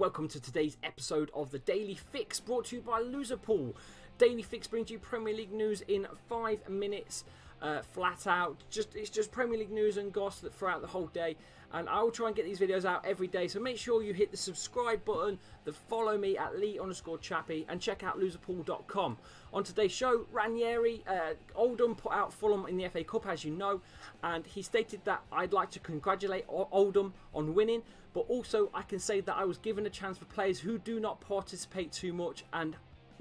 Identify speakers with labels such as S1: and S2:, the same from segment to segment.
S1: welcome to today's episode of the Daily Fix, brought to you by Lazo. Daily Fix brings you Premier League news in 5 minutes, flat out. It's just Premier League news and gossip throughout the whole day, and I will try and get these videos out every day, so make sure you hit the subscribe button, follow me at Lee_Chappie, and check out loserpool.com. On today's show, Ranieri, Oldham put out Fulham in the FA Cup, as you know, and he stated that I'd like to congratulate Oldham on winning, but also I can say that I was given a chance for players who do not participate too much and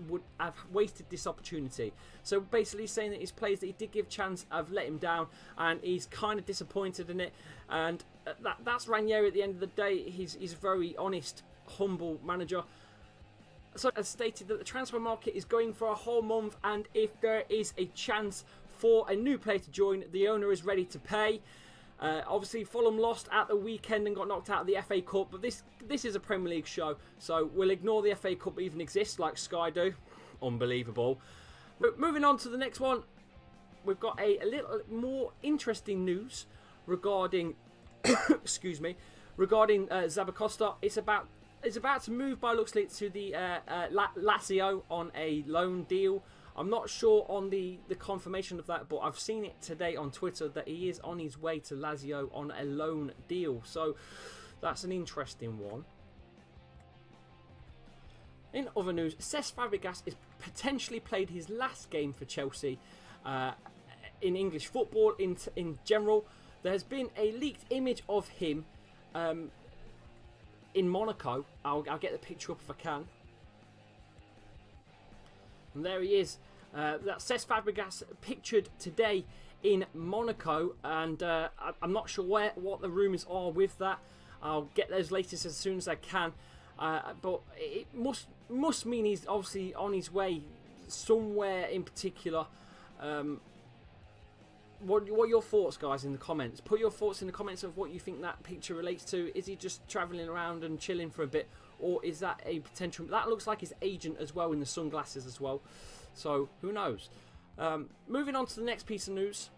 S1: would have wasted this opportunity. So basically saying that his players that he did give chance have let him down, and he's kind of disappointed in it, and that's Ranieri at the end of the day. He's a very honest, humble manager. So as stated that the transfer market is going for a whole month, and if there is a chance for a new player to join, the owner is ready to pay. Obviously Fulham lost at the weekend and got knocked out of the FA Cup, but this is a Premier League show, so we'll ignore the FA Cup even exists like Sky do. Unbelievable. But moving on to the next one, we've got a little more interesting news regarding excuse me, regarding Zabacosta. It's about to move by looks like to the Lazio on a loan deal. I'm not sure on the confirmation of that, but I've seen it today on Twitter that he is on his way to Lazio on a loan deal. So that's an interesting one. In other news, Cesc Fabregas has potentially played his last game for Chelsea in English football in general. There has been a leaked image of him in Monaco. I'll get the picture up if I can. And there he is. That's Cesc Fabregas pictured today in Monaco, and I'm not sure what the rumours are with that. I'll get those latest as soon as I can. But it must mean he's obviously on his way somewhere in particular. What are your thoughts, guys, in the comments? Put your thoughts in the comments of what you think that picture relates to. Is he just travelling around and chilling for a bit? Or is that a potential... That looks like his agent as well in the sunglasses as well. So, who knows? Moving on to the next piece of news.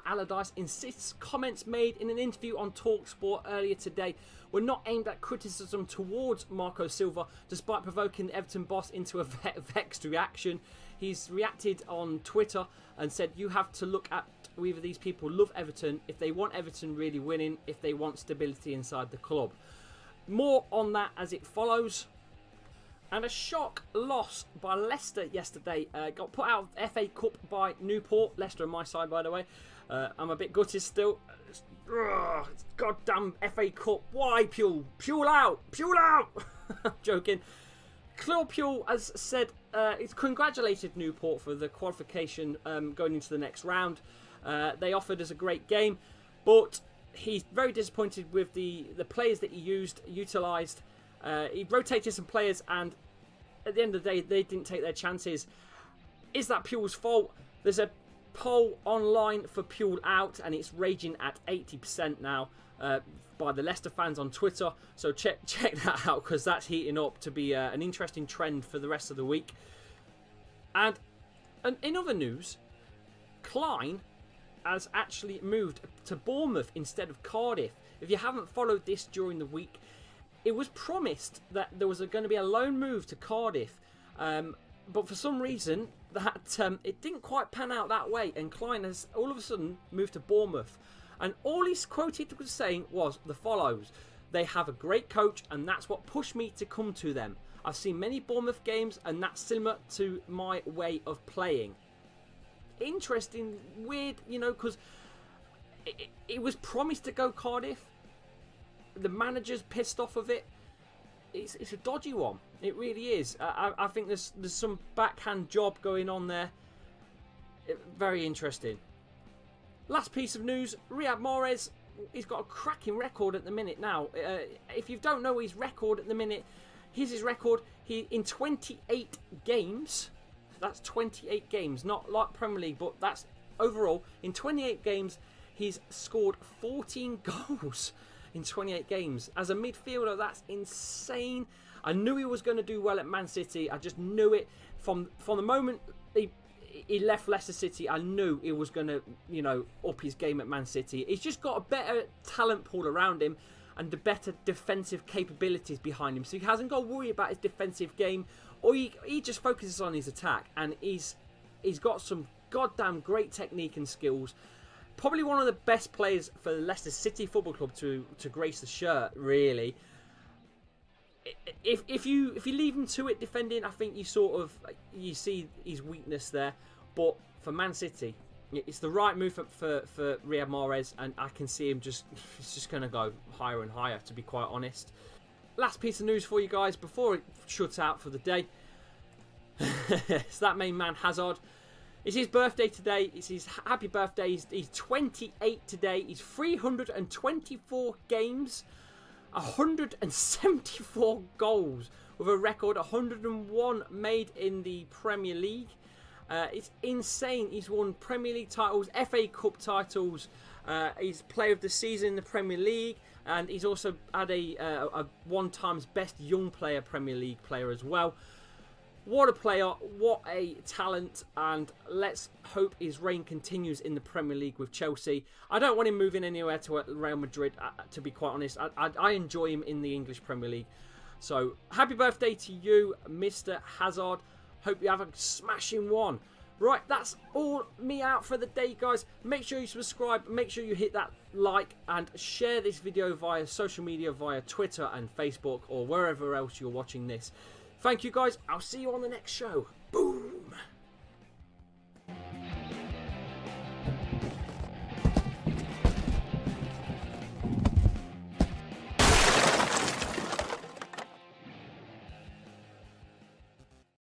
S1: Allardyce insists comments made in an interview on TalkSport earlier today were not aimed at criticism towards Marco Silva, despite provoking the Everton boss into a vexed reaction. He's reacted on Twitter and said, "You have to look at whether these people love Everton, if they want Everton really winning, if they want stability inside the club." More on that as it follows. And a shock loss by Leicester yesterday. Got put out of FA Cup by Newport. Leicester on my side, by the way. I'm a bit gutted still. Goddamn FA Cup. Why, Puel? Puel out! Puel out! I'm joking. Claude Puel has said he's congratulated Newport for the qualification going into the next round. They offered us a great game, but he's very disappointed with the players that he utilised. He rotated some players, and at the end of the day, they didn't take their chances. Is that Puel's fault? There's a poll online for Puel out, and it's raging at 80% now by the Leicester fans on Twitter. So check that out, because that's heating up to be an interesting trend for the rest of the week. And in other news, Klein has actually moved to Bournemouth instead of Cardiff. If you haven't followed this during the week, it was promised that there was going to be a loan move to Cardiff, but for some reason that it didn't quite pan out that way, and Klein has all of a sudden moved to Bournemouth. And all he's quoted was saying was the follows: "They have a great coach, and that's what pushed me to come to them. I've seen many Bournemouth games, and that's similar to my way of playing." Interesting, weird, you know, because it was promised to go Cardiff. The manager's pissed off of it. It's a dodgy one. It really is. I think there's some backhand job going on there. Very interesting. Last piece of news: Riyad Mahrez. He's got a cracking record at the minute now. If you don't know his record at the minute, here's his record. He in 28 games. That's 28 games, not like Premier League, but that's overall. In 28 games, he's scored 14 goals in 28 games. As a midfielder, that's insane. I knew he was going to do well at Man City. I just knew it from the moment he left Leicester City. I knew he was going to, you know, up his game at Man City. He's just got a better talent pool around him, and the better defensive capabilities behind him. So he hasn't got to worry about his defensive game, or he just focuses on his attack, and he's got some goddamn great technique and skills. Probably one of the best players for Leicester City Football Club to grace the shirt, really. If you leave him to it defending, I think you see his weakness there. But for Man City, it's the right move for Riyad Mahrez, and I can see him it's just going to go higher and higher, to be quite honest. Last piece of news for you guys before it shuts out for the day. It's that main man Hazard. It's his birthday today. It's his happy birthday. He's 28 today. He's 324 games, 174 goals, with a record 101 made in the Premier League. It's insane. He's won Premier League titles, FA Cup titles. He's Player of the Season in the Premier League, and he's also had a one times best young player Premier League player as well. What a player, what a talent, and let's hope his reign continues in the Premier League with Chelsea. I don't want him moving anywhere to Real Madrid, to be quite honest. I enjoy him in the English Premier League. So, happy birthday to you, Mr. Hazard. Hope you have a smashing one. Right, that's all me out for the day, guys. Make sure you subscribe, make sure you hit that like, and share this video via social media, via Twitter and Facebook, or wherever else you're watching this. Thank you, guys. I'll see you on the next show. Boom.